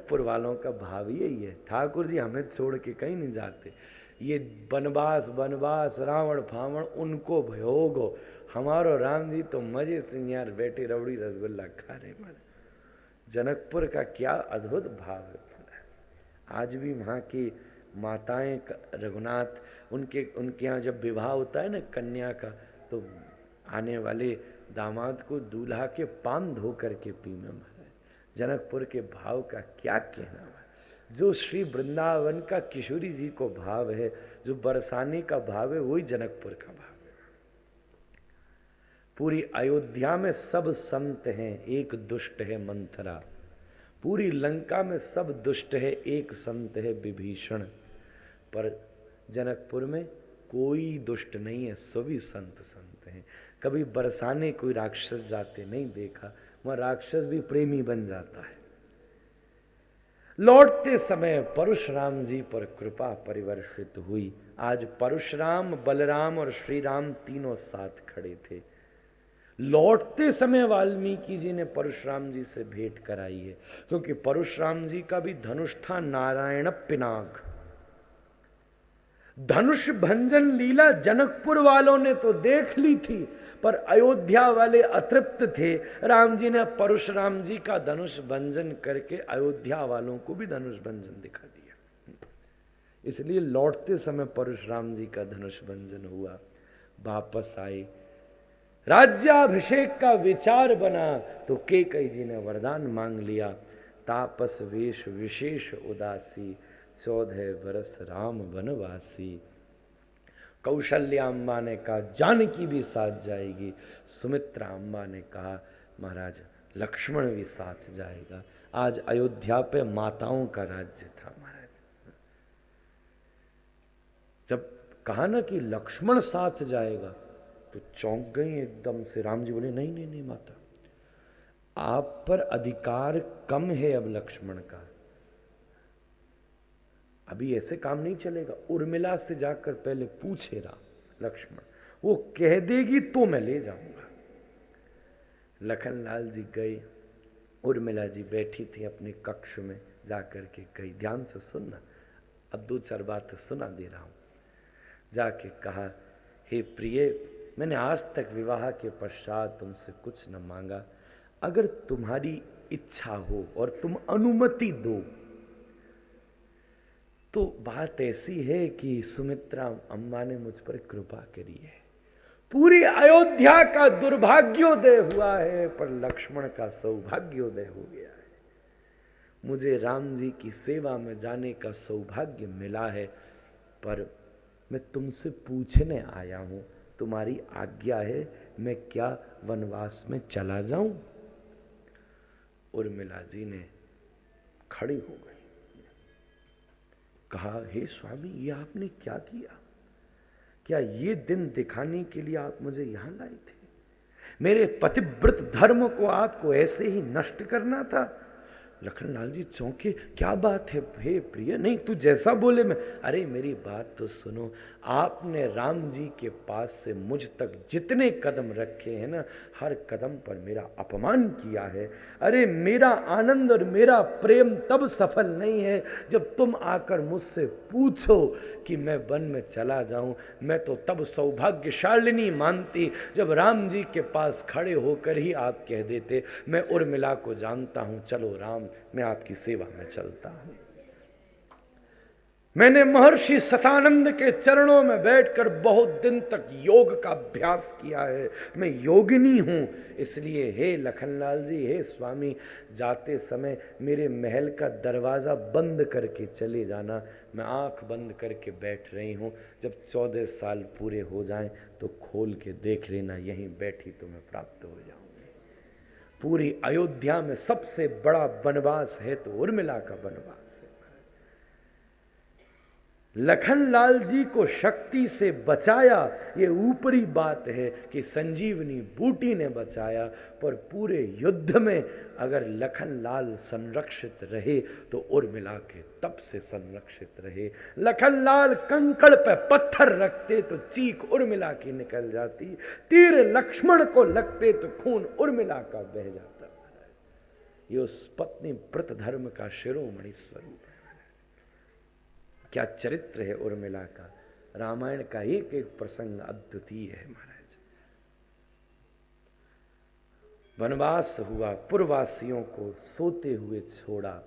जनकपुर वालों का भाव यही है, ठाकुर जी हमें छोड़ के कहीं नहीं जाते, ये बनवास बनवास रावण फावण उनको भोग हो, हमारो राम जी तो मजे से यार बैठे रबड़ी रसगुल्ला खा रहे। मारे जनकपुर का क्या अद्भुत भाव है। आज भी वहाँ की माताएं रघुनाथ उनके यहाँ जब विवाह होता है ना कन्या का, तो आने वाले दामाद को दूल्हा के पान धो करके पीना। महाराज जनकपुर के भाव का क्या कहना है। जो श्री वृंदावन का किशोरी जी को भाव है, जो बरसाने का भाव है, वही जनकपुर का भाव है। पूरी अयोध्या में सब संत हैं, एक दुष्ट है मंथरा। पूरी लंका में सब दुष्ट है, एक संत है विभीषण। पर जनकपुर में कोई दुष्ट नहीं है, सभी संत संत हैं। कभी बरसाने कोई राक्षस जाते नहीं देखा, वहां राक्षस भी प्रेमी बन जाता है। लौटते समय परशुराम जी पर कृपा परिवर्षित हुई। आज परशुराम, बलराम और श्री राम तीनों साथ खड़े थे। लौटते समय वाल्मीकि जी ने परशुराम जी से भेंट कराई है, क्योंकि परशुराम जी का भी धनुष था नारायण पिनाक। धनुष भंजन लीला जनकपुर वालों ने तो देख ली थी, पर अयोध्या वाले अतृप्त थे। राम जी ने परशुराम जी का धनुष भंजन करके अयोध्या वालों को भी धनुष भंजन दिखा दिया। इसलिए लौटते समय परशुराम जी का धनुष भंजन हुआ। वापस आए, राज्याभिषेक का विचार बना तो कैकेयी जी ने वरदान मांग लिया, तापस वेश विशेष उदासी, 14 बरस राम वनवासी। कौशल्या अम्मा ने कहा जानकी भी साथ जाएगी। सुमित्रा अम्मा ने कहा महाराज लक्ष्मण भी साथ जाएगा। आज अयोध्या पे माताओं का राज्य था महाराज। जब कहा ना कि लक्ष्मण साथ जाएगा तो चौंक गई एकदम से। राम जी बोले नहीं नहीं नहीं माता, आप पर अधिकार कम है अब लक्ष्मण का, अभी ऐसे काम नहीं चलेगा। उर्मिला से जाकर पहले पूछे राम लक्ष्मण, वो कह देगी तो मैं ले जाऊंगा। लखनलाल जी गए, उर्मिला जी बैठी थी अपने कक्ष में, जाकर के कही ध्यान से सुनना, अब 2-4 बातें सुना दे रहा हूं। जाके कहा हे प्रिय, मैंने आज तक विवाह के पश्चात तुमसे कुछ न मांगा, अगर तुम्हारी इच्छा हो और तुम अनुमति दो तो बात ऐसी है कि सुमित्रा अम्मा ने मुझ पर कृपा करी है। पूरी अयोध्या का दुर्भाग्योदय हुआ है, पर लक्ष्मण का सौभाग्योदय हो गया है। मुझे राम जी की सेवा में जाने का सौभाग्य मिला है, पर मैं तुमसे पूछने आया हूं, तुम्हारी आज्ञा है मैं क्या वनवास में चला जाऊं? उर्मिला जी ने खड़ी हो गई, कहा हे स्वामी ये आपने क्या किया? क्या ये दिन दिखाने के लिए आप मुझे यहां लाए थे? मेरे पतिव्रत धर्म को आपको ऐसे ही नष्ट करना था? लखनलाल जी चौंके, क्या बात है हे प्रिय? नहीं तू जैसा बोले मैं। अरे मेरी बात तो सुनो, आपने राम जी के पास से मुझ तक जितने कदम रखे हैं ना, हर कदम पर मेरा अपमान किया है। अरे मेरा आनंद और मेरा प्रेम तब सफल नहीं है जब तुम आकर मुझसे पूछो कि मैं वन में चला जाऊं। मैं तो तब सौभाग्यशालिनी मानती जब राम जी के पास खड़े होकर ही आप कह देते मैं उर्मिला को जानता हूं, चलो राम मैं आपकी सेवा में चलता हूं। मैंने महर्षि सतानंद के चरणों में बैठकर बहुत दिन तक योग का अभ्यास किया है, मैं योगिनी हूं। इसलिए हे लखनलाल जी, हे स्वामी, जाते समय मेरे महल का दरवाजा बंद करके चले जाना। मैं आंख बंद करके बैठ रही हूं, जब 14 साल पूरे हो जाएं तो खोल के देख लेना, यहीं बैठी तो मैं प्राप्त हो जाऊंगी। पूरी अयोध्या में सबसे बड़ा वनवास है तो उर्मिला का वनवास। लखनलाल जी को शक्ति से बचाया, ये ऊपरी बात है कि संजीवनी बूटी ने बचाया, पर पूरे युद्ध में अगर लखनलाल संरक्षित रहे तो उर्मिला के तप से संरक्षित रहे। लखनलाल कंकड़ पे पत्थर रखते तो चीख उर्मिला की निकल जाती, तीर लक्ष्मण को लगते तो खून उर्मिला का बह जाता। ये उस पत्नी व्रत धर्म का शिरोमणि स्वरूप है। क्या चरित्र है उर्मिला का। रामायण का एक एक प्रसंग अद्वितीय है महाराज। वनवास हुआ, पुरवासियों को सोते हुए छोड़ा।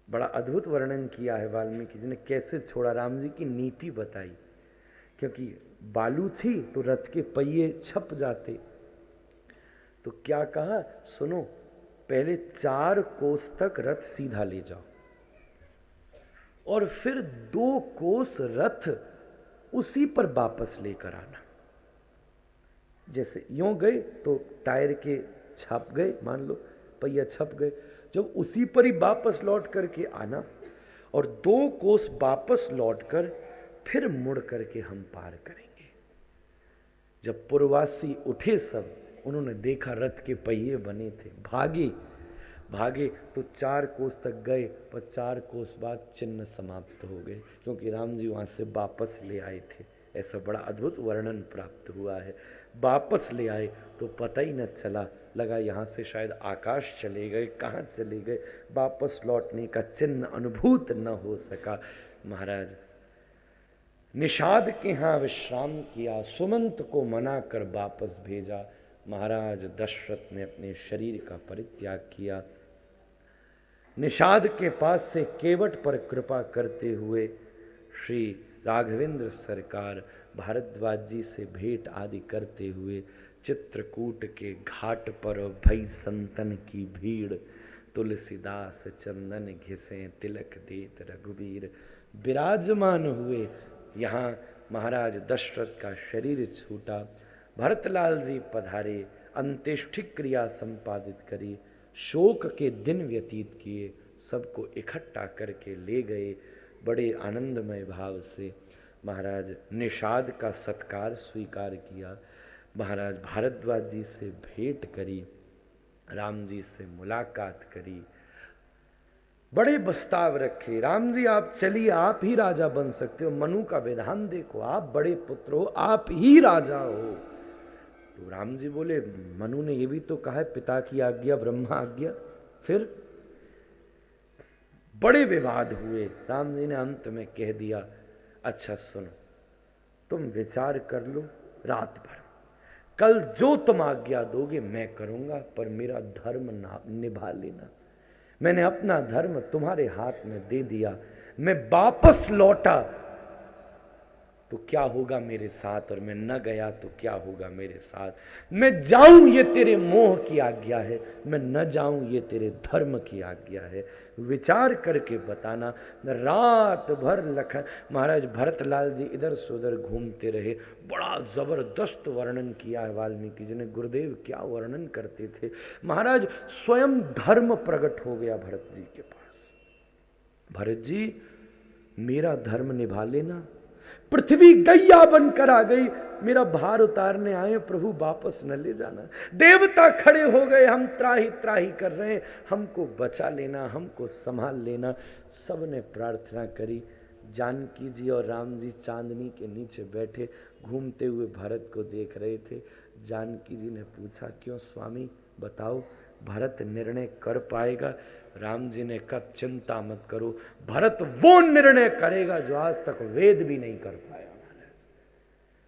बड़ा अद्भुत वर्णन किया है वाल्मीकि जी ने, कैसे छोड़ा। राम जी की नीति बताई, क्योंकि बालू थी तो रथ के पहिए छप जाते। तो क्या कहा, सुनो, पहले 4 कोस तक रथ सीधा ले जाओ और फिर 2 कोस रथ उसी पर वापस लेकर आना। जैसे यूं गए तो टायर के छप गए, मान लो पहिया छप गए, जब उसी पर ही वापस लौट करके आना और 2 कोस वापस लौटकर फिर मुड़ करके हम पार करेंगे। जब पुरवासी उठे सब, उन्होंने देखा रथ के पहिए बने थे, भागे भागे तो 4 कोस तक गए, पर 4 कोस बाद चिन्ह समाप्त हो गए, क्योंकि राम जी वहाँ से वापस ले आए थे। ऐसा बड़ा अद्भुत वर्णन प्राप्त हुआ है। वापस ले आए तो पता ही न चला, लगा यहाँ से शायद आकाश चले गए, कहाँ चले गए, वापस लौटने का चिन्ह अनुभूत न हो सका। महाराज निषाद के यहाँ विश्राम किया, सुमंत को मना कर वापस भेजा। महाराज दशरथ ने अपने शरीर का परित्याग किया। निषाद के पास से केवट पर कृपा करते हुए श्री राघवेंद्र सरकार भारद्वाज जी से भेंट आदि करते हुए चित्रकूट के घाट पर भई संतन की भीड़, तुलसीदास चंदन घिसे तिलक देत रघुवीर विराजमान हुए। यहाँ महाराज दशरथ का शरीर छूटा, भरतलाल जी पधारे, अंत्येष्टि क्रिया संपादित करी, शोक के दिन व्यतीत किए, सबको इकट्ठा करके ले गए। बड़े आनंदमय भाव से महाराज निषाद का सत्कार स्वीकार किया। महाराज भारद्वाज जी से भेंट करी, राम जी से मुलाकात करी, बड़े प्रस्ताव रखे। राम जी आप चलिए, आप ही राजा बन सकते हो, मनु का विधान देखो, आप बड़े पुत्र हो, आप ही राजा हो। तो राम जी बोले, मनु ने ये भी तो कहा है पिता की आज्ञा ब्रह्मा आज्ञा। फिर बड़े विवाद हुए। राम जी ने अंत में कह दिया, अच्छा सुनो, तुम विचार कर लो रात भर, कल जो तुम आज्ञा दोगे मैं करूंगा, पर मेरा धर्म निभा लेना। मैंने अपना धर्म तुम्हारे हाथ में दे दिया, मैं वापस लौटा तो क्या होगा मेरे साथ, और मैं न गया तो क्या होगा मेरे साथ। मैं जाऊं ये तेरे मोह की आज्ञा है, मैं न जाऊं ये तेरे धर्म की आज्ञा है, विचार करके बताना। रात भर लखन महाराज भरतलाल जी इधर से उधर घूमते रहे। बड़ा जबरदस्त वर्णन किया है वाल्मीकि जी ने। गुरुदेव क्या वर्णन करते थे। महाराज स्वयं धर्म प्रकट हो गया भरत जी के पास। भरत जी मेरा धर्म निभा लेना, पृथ्वी गैया बनकर आ गई, मेरा भार उतारने आए प्रभु, वापस न ले जाना। देवता खड़े हो गए, हम त्राही त्राही कर रहे हैं, हमको बचा लेना, हमको संभाल लेना। सब ने प्रार्थना करी। जानकी जी और राम जी चांदनी के नीचे बैठे घूमते हुए भरत को देख रहे थे। जानकी जी ने पूछा, क्यों स्वामी बताओ, भरत निर्णय कर पाएगा? राम जी ने कहा, चिंता मत करो, भरत वो निर्णय करेगा जो आज तक वेद भी नहीं कर पाया।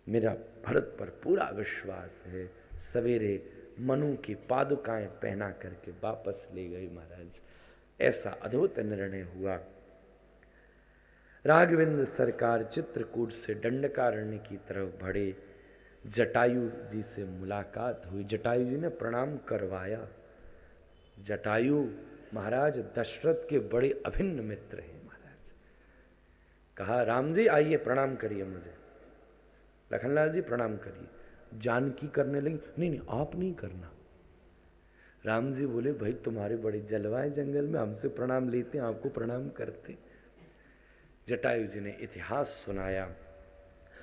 मेरा भरत पर पूरा विश्वास है। सवेरे मनु की पादुकाएं पहना करके वापस ले गए महाराज। ऐसा अद्भुत निर्णय हुआ। राघवेंद्र सरकार चित्रकूट से दंडकारण्य की तरफ बढ़े। जटायु जी से मुलाकात हुई, जटायु जी ने प्रणाम करवाया। जटायु महाराज दशरथ के बड़े अभिन्न मित्र हैं। महाराज कहा, राम जी आइए प्रणाम करिए मुझे। लखनलाल जी प्रणाम करिए। जानकी करने लगी, नहीं नहीं आप नहीं करना। राम जी बोले, भाई तुम्हारे बड़े जलवाए जंगल में, हमसे प्रणाम लेते हैं, आपको प्रणाम करते। जटायु जी ने इतिहास सुनाया।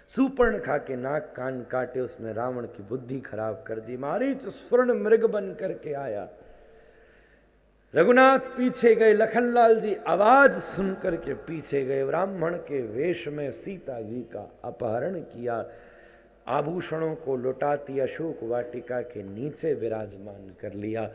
सुपर्णखा के नाक कान काटे, उसने रावण की बुद्धि खराब कर दी। मारीच स्वर्ण मृग बन करके आया। रघुनाथ पीछे गए, लखनलाल जी आवाज सुनकर के पीछे गए। ब्राह्मण के वेश में सीता जी का अपहरण किया, आभूषणों को लुटाती अशोक वाटिका के नीचे विराजमान कर लिया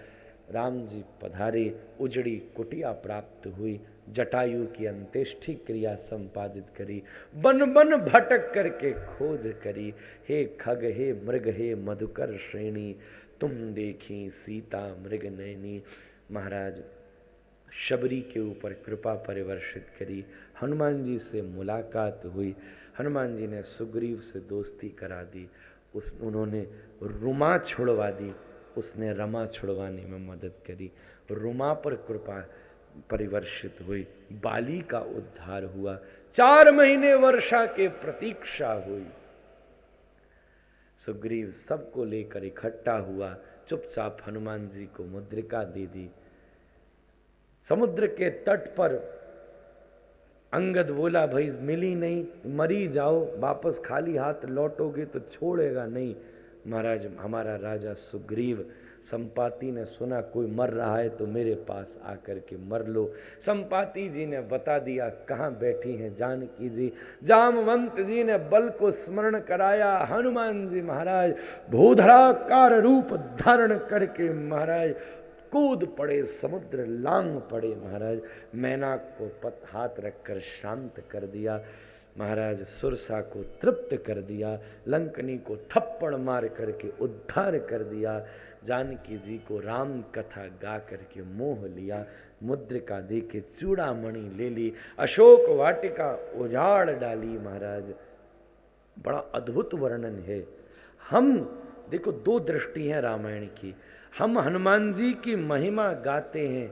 राम जी पधारे, उजड़ी कुटिया प्राप्त हुई, जटायु की अंत्येष्टि क्रिया संपादित करी, बन बन भटक करके खोज करी, हे खग हे मृग हे मधुकर श्रेणी, तुम देखी सीता मृग नैनी। महाराज शबरी के ऊपर कृपा परिवर्षित करी, हनुमान जी से मुलाकात हुई, हनुमान जी ने सुग्रीव से दोस्ती करा दी, उन्होंने रुमा छुड़वा दी, उसने रमा छुड़वाने में मदद करी, रुमा पर कृपा परिवर्षित हुई, बाली का उद्धार हुआ, 4 महीने वर्षा के प्रतीक्षा हुई। सुग्रीव सबको लेकर इकट्ठा हुआ, चुपचाप हनुमान जी को मुद्रिका दे दी। समुद्र के तट पर अंगद बोला, भाई मिली नहीं, मरी जाओ, वापस खाली हाथ लौटोगे तो छोड़ेगा नहीं। महाराज हमारा राजा सुग्रीव, संपाति ने सुना कोई मर रहा है तो मेरे पास आकर के मर लो। संपाति जी ने बता दिया कहाँ बैठी हैं जानकी जी। जामवंत जी ने बल को स्मरण कराया, हनुमान जी महाराज भूधराकार रूप धारण करके महाराज कूद पड़े, समुद्र लांग पड़े। महाराज मैनाक को हाथ रखकर शांत कर दिया, महाराज सुरसा को तृप्त कर दिया, लंकनी को थप्पड़ मार करके उद्धार कर दिया, जानकी जी को राम कथा गा करके मोह लिया, मुद्रिका दे के चूड़ामणि ले ली, अशोक वाटिका उजाड़ डाली। महाराज बड़ा अद्भुत वर्णन है। हम देखो 2 दृष्टि है रामायण की। हम हनुमान जी की महिमा गाते हैं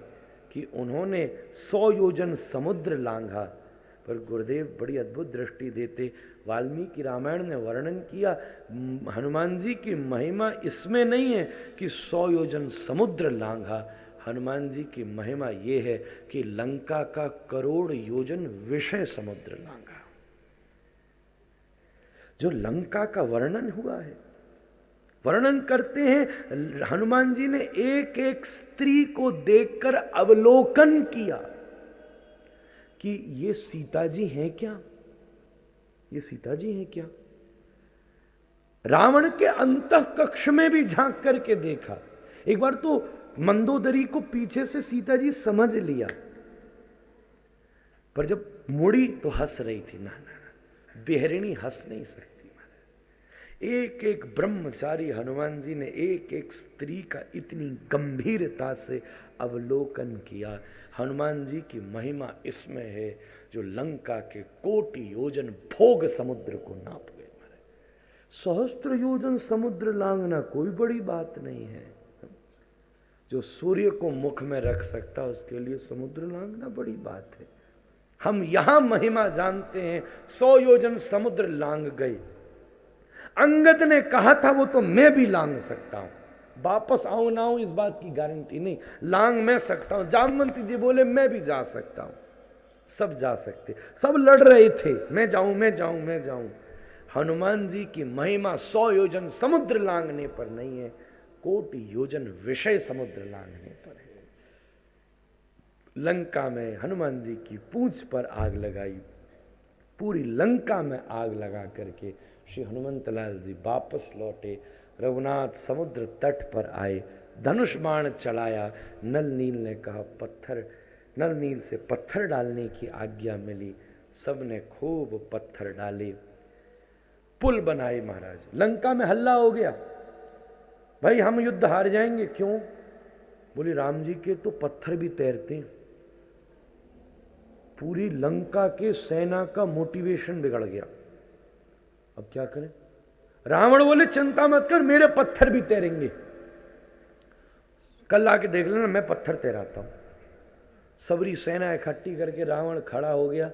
कि उन्होंने 100 योजन समुद्र लांघा, पर गुरुदेव बड़ी अद्भुत दृष्टि देते। वाल्मीकि रामायण ने वर्णन किया हनुमान जी की महिमा इसमें नहीं है कि 100 योजन समुद्र लांघा, हनुमान जी की महिमा ये है कि लंका का करोड़ योजन विषय समुद्र लांघा। जो लंका का वर्णन हुआ है, वर्णन करते हैं हनुमान जी ने एक एक स्त्री को देखकर अवलोकन किया कि ये सीता जी हैं क्या, ये सीता जी हैं क्या। रावण के अंतः कक्ष में भी झांक करके देखा। एक बार तो मंदोदरी को पीछे से सीता जी समझ लिया, पर जब मुड़ी तो हंस रही थी। ना ना ना, बेहरिणी हंस नहीं सकती। एक एक ब्रह्मचारी हनुमान जी ने एक एक स्त्री का इतनी गंभीरता से अवलोकन किया। हनुमान जी की महिमा इसमें है जो लंका के कोटि योजन भोग समुद्र को नाप गए। सहस्त्र योजन समुद्र लांघना कोई बड़ी बात नहीं है। जो सूर्य को मुख में रख सकता उसके लिए समुद्र लांघना बड़ी बात है। हम यहां महिमा जानते हैं, 100 योजन समुद्र लांघ गए। अंगद ने कहा था वो तो मैं भी लांघ सकता हूं, वापस आऊं ना आऊं इस बात की गारंटी नहीं, लांघ मैं सकता हूं। जामवंत जी बोले मैं भी जा सकता हूं, सब जा सकते, सब लड़ रहे थे मैं जाऊं मैं जाऊं मैं जाऊं। हनुमान जी की महिमा 100 योजन समुद्र लांघने पर नहीं है, कोटि योजन विषय समुद्र लांघने पर है। लंका में हनुमान जी की पूंछ पर आग लगाई, पूरी लंका में आग लगा करके श्री हनुमंत लाल जी वापस लौटे। रघुनाथ समुद्र तट पर आए, धनुष बाण चलाया। नल नील ने कहा पत्थर, नल नील से पत्थर डालने की आज्ञा मिली। सबने खूब पत्थर डाले, पुल बनाए। महाराज लंका में हल्ला हो गया, भाई हम युद्ध हार जाएंगे। क्यों? बोले राम जी के तो पत्थर भी तैरते हैं। पूरी लंका के सेना का मोटिवेशन बिगड़ गया। अब क्या करें? रावण बोले चिंता मत कर, मेरे पत्थर भी तैरेंगे, कल आके देख लेना मैं पत्थर तैराता हूं। सबरी सेना इकट्ठी करके रावण खड़ा हो गया,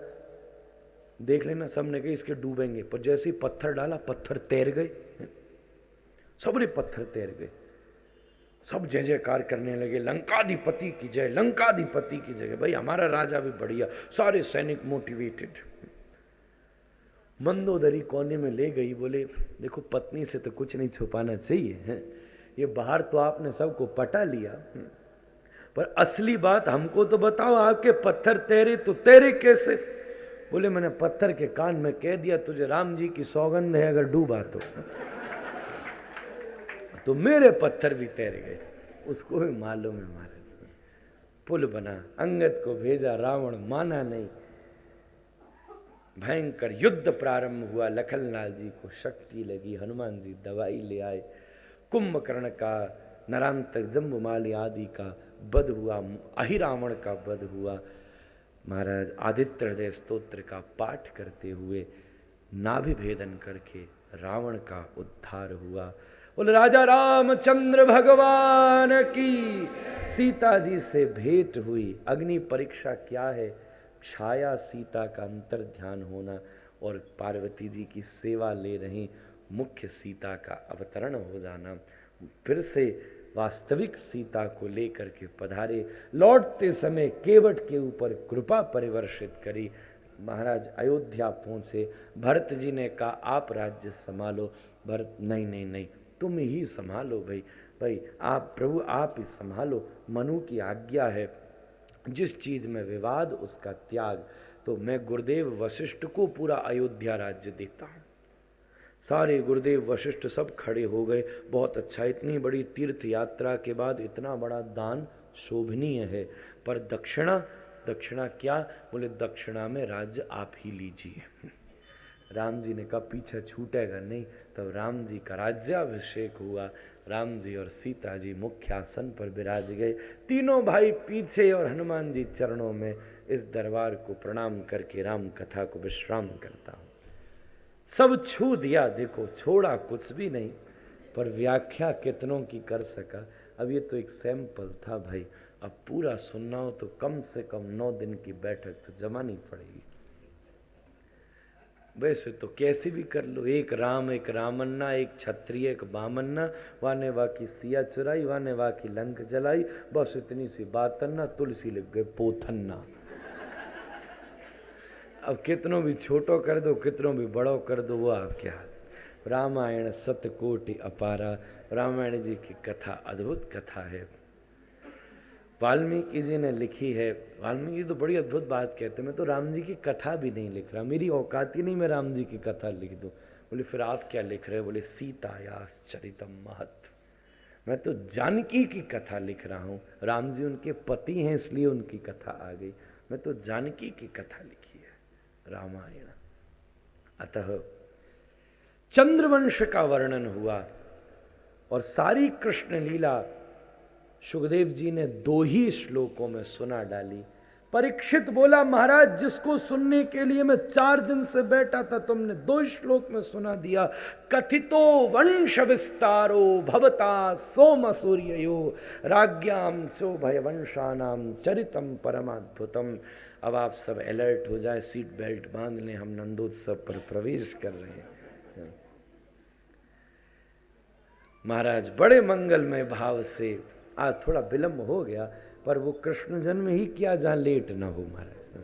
देख लेना सबने कहा इसके डूबेंगे, पर जैसे ही पत्थर डाला पत्थर तैर गए, सबरे पत्थर तैर गए। सब जय जयकार करने लगे, लंकाधिपति की जय, लंकाधिपति की जय। भाई हमारा राजा भी बढ़िया, सारे सैनिक मोटिवेटेड। मंदोदरी कोने में ले गई, बोले देखो पत्नी से तो कुछ नहीं छुपाना चाहिए है, ये बाहर तो आपने सबको पटा लिया, पर असली बात हमको तो बताओ, आपके पत्थर तैरे तो तैरे कैसे? बोले मैंने पत्थर के कान में कह दिया तुझे राम जी की सौगंध है अगर डूबा तो मेरे पत्थर भी तैर गए। उसको भी मालूम है महाराज। पुल बना, अंगद को भेजा, रावण माना नहीं, भयंकर युद्ध प्रारंभ हुआ। लखनलाल जी को शक्ति लगी, हनुमान जी दवाई ले आए, कुंभकर्ण का, नरांतक, जम्बुमाली आदि का वध हुआ, अहिरावण का वध हुआ। महाराज आदित्य हृदय स्तोत्र का पाठ करते हुए नाभि भेदन करके रावण का उद्धार हुआ। बोले राजा रामचंद्र भगवान की। सीता जी से भेंट हुई। अग्नि परीक्षा क्या है? छाया सीता का अंतर ध्यान होना और पार्वती जी की सेवा ले रही मुख्य सीता का अवतरण हो जाना। फिर से वास्तविक सीता को लेकर के पधारे। लौटते समय केवट के ऊपर कृपा परिवर्षित करी। महाराज अयोध्या पहुंचे। भरत जी ने कहा आप राज्य संभालो। भरत नहीं नहीं नहीं, तुम ही संभालो भाई। भाई आप प्रभु आप ही संभालो, मनु की आज्ञा है, जिस चीज में विवाद उसका त्याग। तो मैं गुरुदेव वशिष्ठ को पूरा अयोध्या राज्य देता हूँ। सारे गुरुदेव वशिष्ठ सब खड़े हो गए। बहुत अच्छा, इतनी बड़ी तीर्थ यात्रा के बाद इतना बड़ा दान शोभनीय है, पर दक्षिणा, दक्षिणा क्या? बोले दक्षिणा में राज्य आप ही लीजिए। राम जी ने कहा पीछे छूटेगा नहीं। तब राम जी का राज्याभिषेक हुआ। राम जी और सीता जी मुख्य आसन पर विराज गए, तीनों भाई पीछे और हनुमान जी चरणों में। इस दरबार को प्रणाम करके राम कथा को विश्राम करता हूँ। सब छू दिया, देखो छोड़ा कुछ भी नहीं, पर व्याख्या कितनों की कर सका। अब ये तो एक सैंपल था भाई, अब पूरा सुनना हो तो कम से कम 9 दिन की बैठक तो जमानी पड़ेगी। वैसे तो कैसे भी कर लो, एक राम एक रामन्ना, एक क्षत्रिय एक बामन्ना, वाने वा की सिया चुराई, वाने वा की लंक जलाई, बस इतनी सी बात अन्ना, तुलसी लिख गए पोथन्ना। अब कितनों भी छोटो कर दो, कितनों भी बड़ो कर दो, वो आपके हाथ। रामायण सतकोटि अपारा। रामायण जी की कथा अद्भुत कथा है, वाल्मीकि जी ने लिखी है। वाल्मीकि जी तो बड़ी अद्भुत बात कहते हैं, मैं तो राम जी की कथा भी नहीं लिख रहा, मेरी औकात ही नहीं मैं राम जी की कथा लिख दूं। बोले फिर आप क्या लिख रहे हो? बोले सीतायास चरितम महत्, मैं तो जानकी की कथा लिख रहा हूँ। राम जी उनके पति हैं इसलिए उनकी कथा आ गई, मैं तो जानकी की कथा लिखी है रामायण। अतः चंद्रवंश का वर्णन हुआ और सारी कृष्ण लीला सुखदेव जी ने 2 ही श्लोकों में सुना डाली। परीक्षित बोला महाराज जिसको सुनने के लिए मैं 4 दिन से बैठा था, तुमने 2 श्लोक में सुना दिया। कथितो वंश विस्तारो भवता सोम सूर्यो राज्ञाम चोभय वंशानाम चरितम परमाद्भुतम। अब आप सब अलर्ट हो जाए, सीट बेल्ट बांध लें, हम नंदोत्सव पर प्रवेश कर रहे हैं। महाराज बड़े मंगलमय भाव से, आज थोड़ा विलंब हो गया, पर वो कृष्ण जन्म ही किया जहां लेट ना हो। महाराज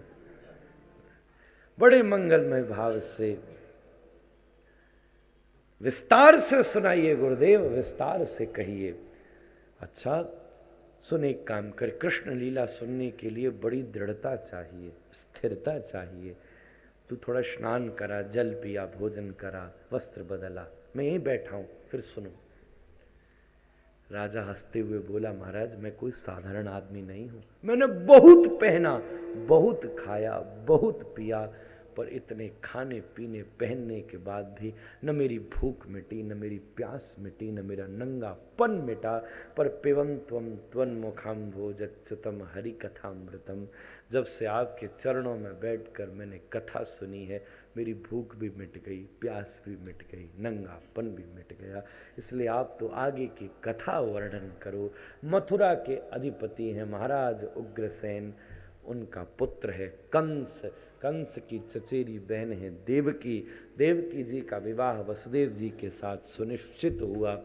बड़े मंगलमय भाव से विस्तार से सुनाइए गुरुदेव, विस्तार से कहिए। अच्छा सुन, एक काम कर, कृष्ण लीला सुनने के लिए बड़ी दृढ़ता चाहिए, स्थिरता चाहिए। तू थोड़ा स्नान करा, जल पिया, भोजन करा, वस्त्र बदला, मैं यहीं बैठा हूं, फिर सुनो। राजा हंसते हुए बोला महाराज मैं कोई साधारण आदमी नहीं हूं, मैंने बहुत पहना, बहुत खाया, बहुत पिया, पर इतने खाने पीने पहनने के बाद भी न मेरी भूख मिटी, न मेरी प्यास मिटी, न मेरा नंगापन मिटा। पर पिबं त्वं त्वन्मुखाम्भोजच्युतम हरि कथामृतम, जब से आपके चरणों में बैठकर मैंने कथा सुनी है, मेरी भूख भी मिट गई, प्यास भी मिट गई, नंगापन भी मिट गया। इसलिए आप तो आगे की कथा वर्णन करो। मथुरा के अधिपति हैं महाराज उग्रसेन, उनका पुत्र है कंस, कंस की चचेरी बहन है देवकी। देवकी जी का विवाह वसुदेव जी के साथ सुनिश्चित हुआ।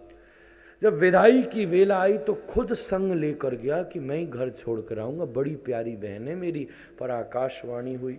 जब विदाई की वेला आई तो खुद संग लेकर गया कि मैं ही घर छोड़ कर आऊँगा, बड़ी प्यारी बहन है मेरी। पर आकाशवाणी हुई,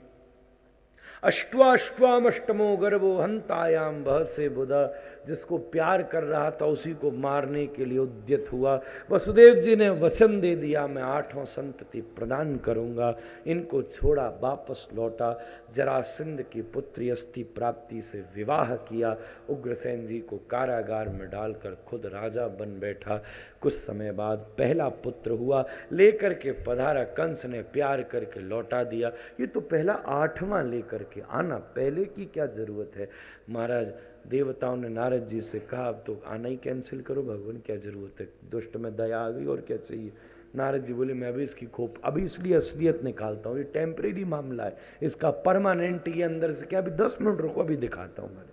अष्ट्वाष्टवामष्टमो गर्भो हंतायाम बहसे बुधा, जिसको प्यार कर रहा था उसी को मारने के लिए उद्यत हुआ। वसुदेव जी ने वचन दे दिया, मैं 8वां संतति प्रदान करूंगा। इनको छोड़ा, वापस लौटा, जरासंध की पुत्री अस्थि प्राप्ति से विवाह किया, उग्रसेन जी को कारागार में डालकर खुद राजा बन बैठा। कुछ समय बाद पहला पुत्र हुआ, लेकर के पधारा, कंस ने प्यार करके लौटा दिया। ये तो पहला 8वां लेकर के आना, पहले की क्या जरूरत है। महाराज देवताओं ने नारद जी से कहा, अब तो आना ही कैंसिल करो भगवान, क्या जरूरत है, दुष्ट में दया आ गई और क्या चाहिए। नारद जी बोले, मैं अभी इसकी खोप अभी इसलिए असलियत निकालता हूँ, ये टेम्परेरी मामला है, इसका परमानेंट ये अंदर से क्या, अभी 10 मिनट रुको, अभी दिखाता हूँ।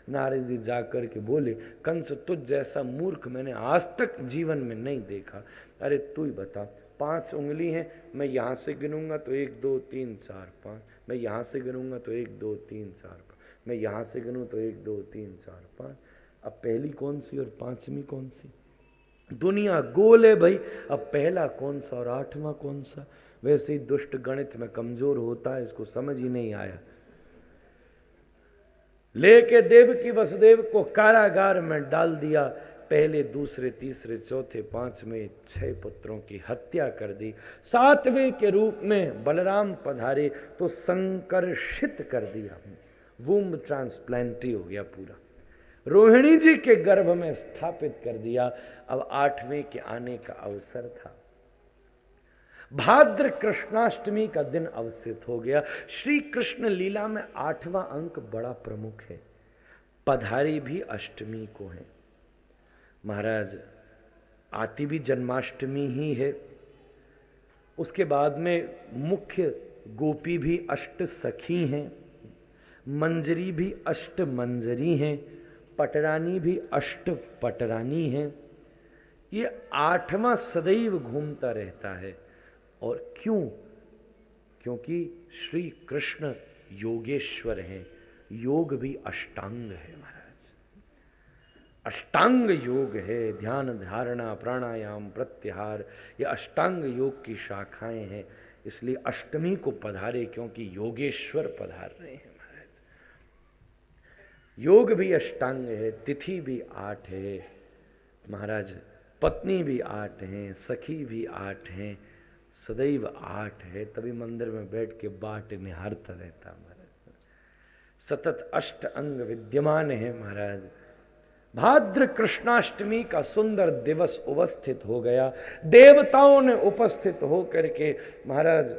नारद जी जा कर के बोले, कंस तुझ जैसा मूर्ख मैंने आज तक जीवन में नहीं देखा। अरे तू ही बता, 5 उंगली हैं, मैं यहाँ से गिनूंगा तो 1 2 3 4 5, मैं यहाँ से गिनूंगा तो 1 2 3 4 5, मैं यहाँ से गिनूँ तो 1 2 3 4 5। अब पहली कौन सी और 5वीं कौन सी? दुनिया गोल है भाई, अब पहला कौन सा और 8वां कौन सा? वैसे ही दुष्ट गणित में कमजोर होता है, इसको समझ ही नहीं आया। लेके देवकी वसुदेव को कारागार में डाल दिया। पहले, दूसरे, तीसरे, चौथे, 5वें 6 पुत्रों की हत्या कर दी। 7वें के रूप में बलराम पधारे तो संकर्षित कर दिया, वूम्ब ट्रांसप्लांट हो गया पूरा, रोहिणी जी के गर्भ में स्थापित कर दिया। अब 8वें के आने का अवसर था। भाद्र कृष्णाष्टमी का दिन अवसित हो गया। श्री कृष्ण लीला में 8वां अंक बड़ा प्रमुख है, पधारी भी अष्टमी को है। महाराज आती भी जन्माष्टमी ही है, उसके बाद में मुख्य गोपी भी अष्ट सखी हैं, मंजरी भी अष्ट मंजरी हैं, पटरानी भी अष्ट पटरानी हैं। ये 8वां सदैव घूमता रहता है। और क्यों? क्योंकि श्री कृष्ण योगेश्वर हैं। योग भी अष्टांग है महाराज, अष्टांग योग है। ध्यान, धारणा, प्राणायाम, प्रत्याहार, ये अष्टांग योग की शाखाएं हैं। इसलिए अष्टमी को पधारे क्योंकि योगेश्वर पधार रहे हैं महाराज। योग भी अष्टांग है, तिथि भी 8 है महाराज, पत्नी भी 8 हैं, सखी भी 8 हैं, सदैव 8 है। तभी मंदिर में बैठ के बाट निहारता रहता महाराज। सतत अष्ट अंग विद्यमान है महाराज। भाद्र कृष्णाष्टमी का सुंदर दिवस उपस्थित हो गया। देवताओं ने उपस्थित होकर के महाराज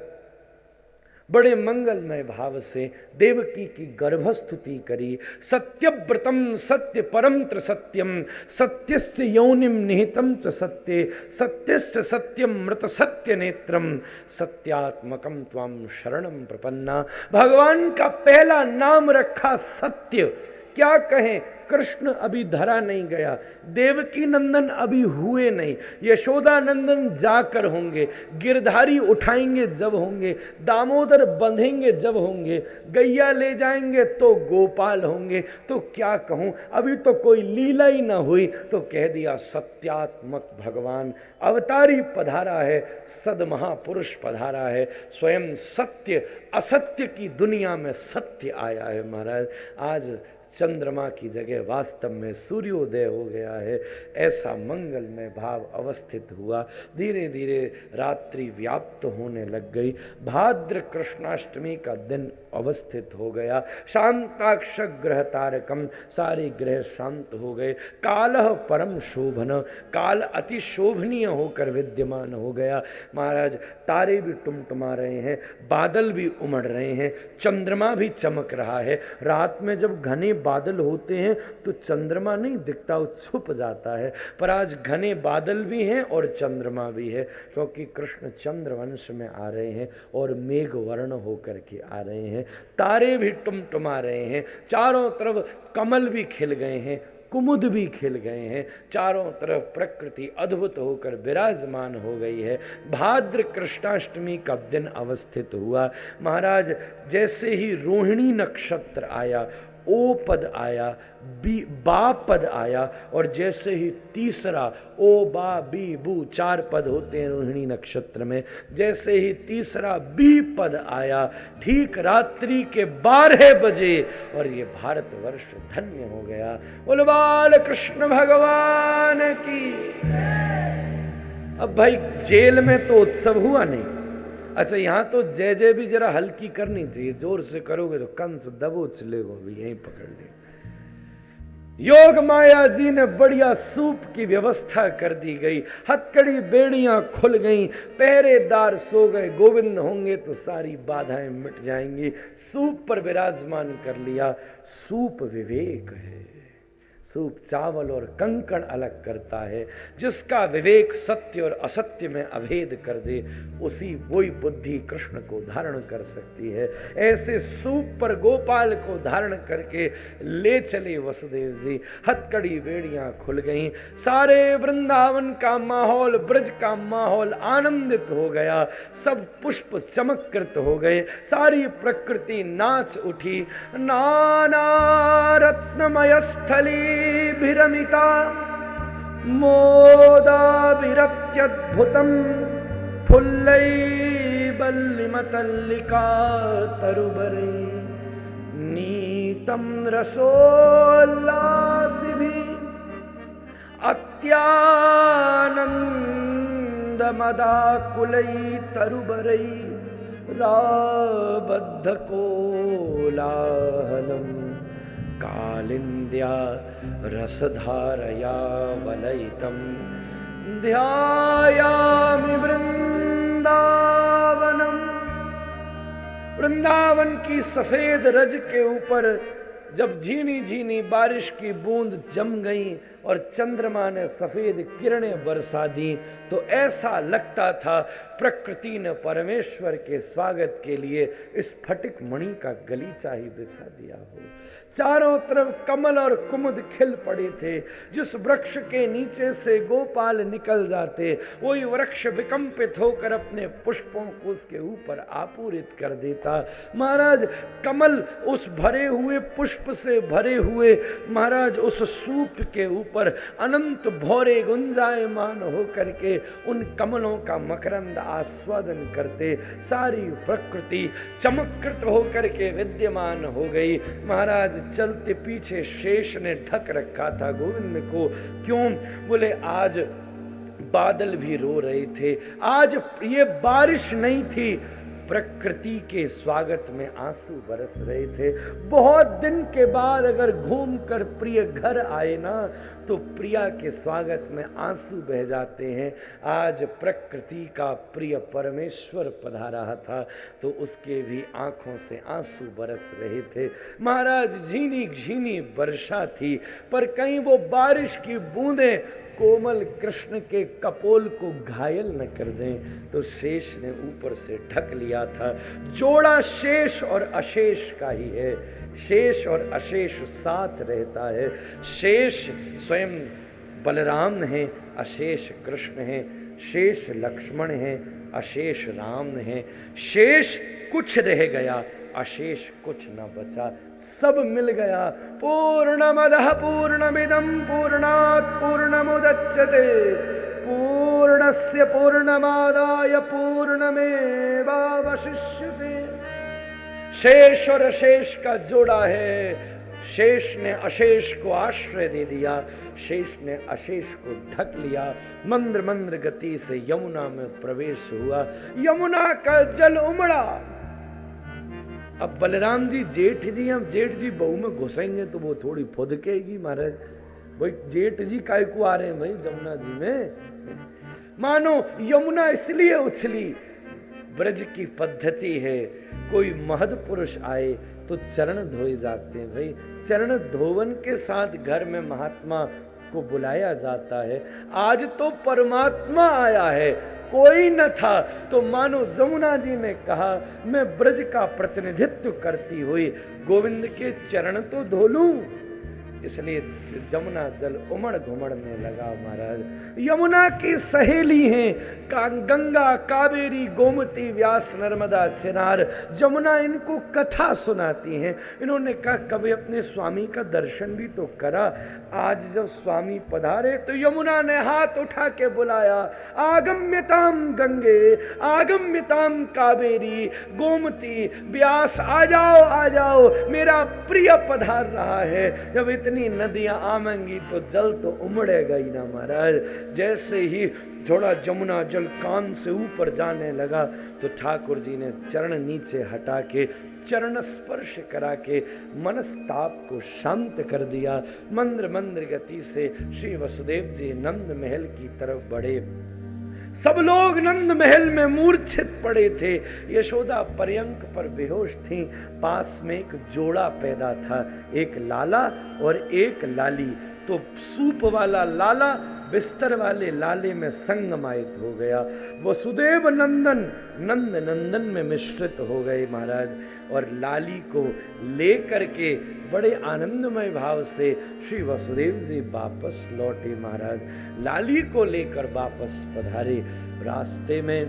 बड़े मंगलमय भाव से देवकी की गर्भस्तुति करी। सत्यव्रतम सत्य परम सत्यम, सत्यस्य योनिम निहितम च सत्ये, सत्यस्य सत्यम मृत सत्य नेत्रम, सत्यात्मकम त्वाम शरणम प्रपन्ना। भगवान का पहला नाम रखा सत्य। क्या कहें, कृष्ण अभी धरा नहीं गया, देवकी नंदन अभी हुए नहीं, यशोदा नंदन जाकर होंगे, गिरधारी उठाएंगे जब होंगे, दामोदर बंधेंगे जब होंगे, गैया ले जाएंगे तो गोपाल होंगे। तो क्या कहूँ, अभी तो कोई लीला ही ना हुई तो कह दिया सत्यात्मक भगवान अवतारी पधारा है, सदमहापुरुष पधारा है। स्वयं सत्य असत्य की दुनिया में सत्य आया है महाराज। आज चंद्रमा की जगह वास्तव में सूर्योदय हो गया है। ऐसा मंगलमय भाव अवस्थित हुआ। धीरे धीरे रात्रि व्याप्त होने लग गई। भाद्र कृष्णाष्टमी का दिन अवस्थित हो गया। शांताक्ष ग्रह तारकम, सारे ग्रह शांत हो गए। कालः परम शोभन, काल अति शोभनीय होकर विद्यमान हो गया महाराज। तारे भी टुमटुमा रहे हैं, बादल भी उमड़ रहे हैं, चंद्रमा भी चमक रहा है। रात में जब घने बादल होते हैं तो चंद्रमा नहीं दिखता, वो छुप जाता है। पर आज घने बादल भी हैं और चंद्रमा भी है, क्योंकि कृष्ण चंद्रवंश में आ रहे हैं और मेघ वर्ण होकर के आ रहे हैं। तारे भी टुमटुमा रहे हैं, चारों तरफ कमल भी खिल गए हैं, कुमुद भी खिल गए हैं, चारों तरफ प्रकृति अद्भुत होकर विराजमान हो गई है। भाद्र कृष्णाष्टमी का दिन अवस्थित हुआ महाराज। जैसे ही रोहिणी नक्षत्र आया ओ पद आया, बा पद आया, और जैसे ही तीसरा ओ बा बी बू 4 पद होते हैं रोहिणी नक्षत्र में, जैसे ही तीसरा बी पद आया, ठीक रात्रि के 12 बजे, और ये भारतवर्ष धन्य हो गया। बोलो बाल कृष्ण भगवान की। अब भाई जेल में तो उत्सव हुआ नहीं। अच्छा, यहां तो जय जय भी जरा हल्की करनी चाहिए, जोर से करोगे तो कंस दबोच लेगो, भी यहीं पकड़ ले। योग माया जी ने बढ़िया सूप की व्यवस्था कर दी गई, हथकड़ी बेड़ियां खुल गईं, पहरेदार सो गए, गोविंद होंगे तो सारी बाधाएं मिट जाएंगी। सूप पर विराजमान कर लिया। सूप विवेक है। सूप चावल और कंकड़ अलग करता है। जिसका विवेक सत्य और असत्य में अभेद कर दे, उसी वही बुद्धि कृष्ण को धारण कर सकती है। ऐसे सूप पर गोपाल को धारण करके ले चले वसुदेव जी। हथकड़ी बेड़ियां खुल गईं, सारे वृंदावन का माहौल, ब्रज का माहौल आनंदित हो गया। सब पुष्प चमत्कृत हो गए, सारी प्रकृति नाच उठी। नाना रत्नमय स्थली भिरमिता मोदाभिरत्यद्भुतं फुल्लैर्वल्लिमतल्लिका तरुबरै नीतं रसोल्लासिभिः अत्यानन्दमदाकुलैर्तरुबरै राबद्धकोलाहलम् कालिन्द्या रसधारया वलयितं ध्यायामि वृंदावनम। वृंदावन की सफेद रज के ऊपर जब झीनी झीनी बारिश की बूंद जम गई और चंद्रमा ने सफेद किरणें बरसा दी, तो ऐसा लगता था प्रकृति ने परमेश्वर के स्वागत के लिए स्फटिक मणि का गलीचा ही बिछा दिया हो। चारों तरफ कमल और कुमुद खिल पड़े थे। जिस वृक्ष के नीचे से गोपाल निकल जाते, वही वृक्ष विकंपित होकर अपने पुष्पों को उसके ऊपर आपूरित कर देता। महाराज कमल उस भरे हुए पुष्प से भरे हुए महाराज उस सूप के ऊपर अनंत भौरे गुंजायमान होकर के उन कमलों का मकरंद आस्वादन करते। सारी प्रकृति चमत्कृत होकर के विद्यमान हो गई। महाराज चलते पीछे शेष ने ढक रखा था गोविंद को। क्यों? बोले आज बादल भी रो रहे थे, आज ये बारिश नहीं थी, प्रकृति के स्वागत में आंसू बरस रहे थे। बहुत दिन के बाद अगर घूमकर प्रिय घर आए ना, तो प्रिया के स्वागत में आंसू बह जाते हैं। आज प्रकृति का प्रिय परमेश्वर पधारा था, तो उसके भी आंखों से आंसू बरस रहे थे। महाराज झीनी झीनी वर्षा थी, पर कहीं वो बारिश की बूंदें कोमल कृष्ण के कपोल को घायल न कर दें, तो शेष ने ऊपर से ढक लिया था। जोड़ा शेष और अशेष का ही है। शेष और अशेष साथ रहता है। शेष स्वयं बलराम हैं, अशेष कृष्ण हैं। शेष लक्ष्मण हैं, अशेष राम हैं। शेष कुछ रह गया, अशेष कुछ न बचा, सब मिल गया। पूर्णमदः पूर्णमिदं पूर्णात् पूर्णमुदच्यते पूर्णस्य पूर्णमादाय पूर्णमेवावशिष्यते। शेष और अशेष का जोड़ा है। शेष ने अशेष को आश्रय दे दिया, शेष ने अशेष को ढक लिया। मंद्र मंद्र गति से यमुना में प्रवेश हुआ। यमुना का जल उमड़ा। अब बलराम जी जेठ जी, हम जेठ जी बहू में घुसेंगे तो वो थोड़ी फुदकेगी महाराज। भाई जेठ जी काय को आ रहे हैं भाई जमुना जी में। मानो यमुना इसलिए उछली, ब्रज की पद्धति है, कोई महद पुरुष आए तो चरण धोए जाते हैं भाई। चरण धोवन के साथ घर में महात्मा को बुलाया जाता है। आज तो परमात्मा आया है, कोई न था, तो मानो जमुना जी ने कहा मैं ब्रज का प्रतिनिधित्व करती हुई गोविंद के चरण तो धो लूं। इसलिए जमुना जल उमड़ घुमड़ने लगा महाराज। यमुना की सहेली हैं गंगा, कावेरी, गोमती, व्यास, नर्मदा, चिनार। जमुना इनको कथा सुनाती हैं। इन्होंने कहा कभी अपने स्वामी का दर्शन भी तो करा। आज जब स्वामी पधारे तो यमुना ने हाथ उठा के बुलाया, आगम्यताम गंगे, आगम्यताम कावेरी, गोमती, व्यास, आ जाओ आ जाओ, मेरा प्रिय पधार रहा है। जब इतनी नदियां आवेंगी तो जल तो उमड़ेगा ही ना महाराज। जैसे ही थोड़ा जमुना जल कान से ऊपर जाने लगा तो ठाकुर जी ने चरण नीचे हटा के चरण स्पर्श करा के मनस्ताप को शांत कर दिया। मंद्र मंद्र गति से श्री वसुदेव जी नंद महल की तरफ बढ़े। सब लोग नंद महल में मूर्छित पड़े थे। यशोदा पर्यंक पर बेहोश थी। पास में एक जोड़ा पैदा था, एक लाला और एक लाली। तो सूप वाला लाला बिस्तर वाले लाले में संगमायित हो गया। वसुदेव नंदन नंद नंदन में मिश्रित हो गए महाराज। और लाली को लेकर के बड़े आनंदमय भाव से श्री वसुदेव जी वापस लौटे महाराज। लाली को लेकर वापस पधारे। रास्ते में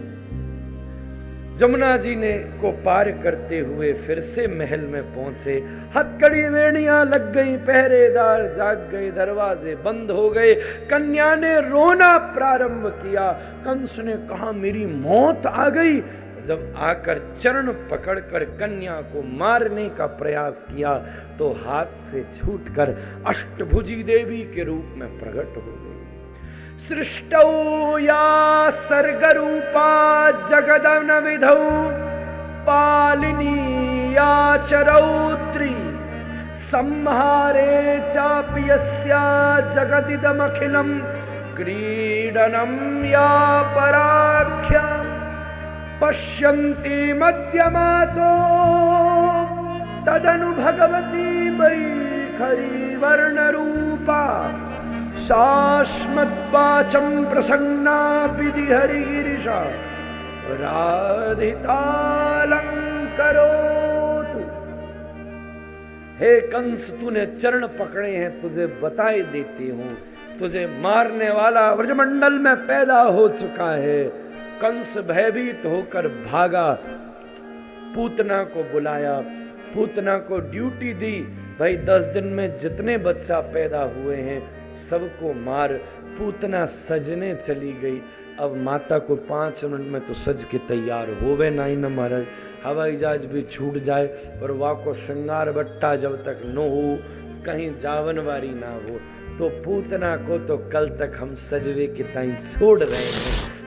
जमुना जी ने को पार करते हुए फिर से महल में पहुंचे। हथकड़ी वेणियां लग गई, पहरेदार जाग गए, दरवाजे बंद हो गए। कन्या ने रोना प्रारंभ किया। कंस ने कहा मेरी मौत आ गई। जब आकर चरण पकड़कर कन्या को मारने का प्रयास किया तो हाथ से छूटकर अष्टभुजी देवी के रूप में प्रकट हो गई। सृष्टौ या सर्गरूपा जगदन विधौ, पालिनी या चरौत्री, संहारे चापि यस्या जगदिदमखिलं, क्रीडनं या पराख्या, पश्यन्ति मध्यमातो तदनु भगवती वैखरी वर्णरूपा, शाश्मद्वाचं प्रसन्ना विधिहरिगिरिशा, राधितालंकरोतु। हे कंस, तूने चरण पकड़े हैं, तुझे बताए देती हूं, तुझे मारने वाला व्रजमंडल में पैदा हो चुका है। कंस भयभीत होकर भागा। पूतना को बुलाया, पूतना को ड्यूटी दी, भाई 10 दिन में जितने बच्चा पैदा हुए हैं सबको मार। पूतना सजने चली गई। अब माता को 5 मिनट में तो सज के तैयार होवे नहीं न महाराज। हवाई जहाज भी छूट जाए पर वाह को श्रृंगार बट्टा जब तक न हो, कहीं जावनवारी ना हो, तो पूतना को तो कल तक हम सजवे के ताई छोड़ रहे हैं।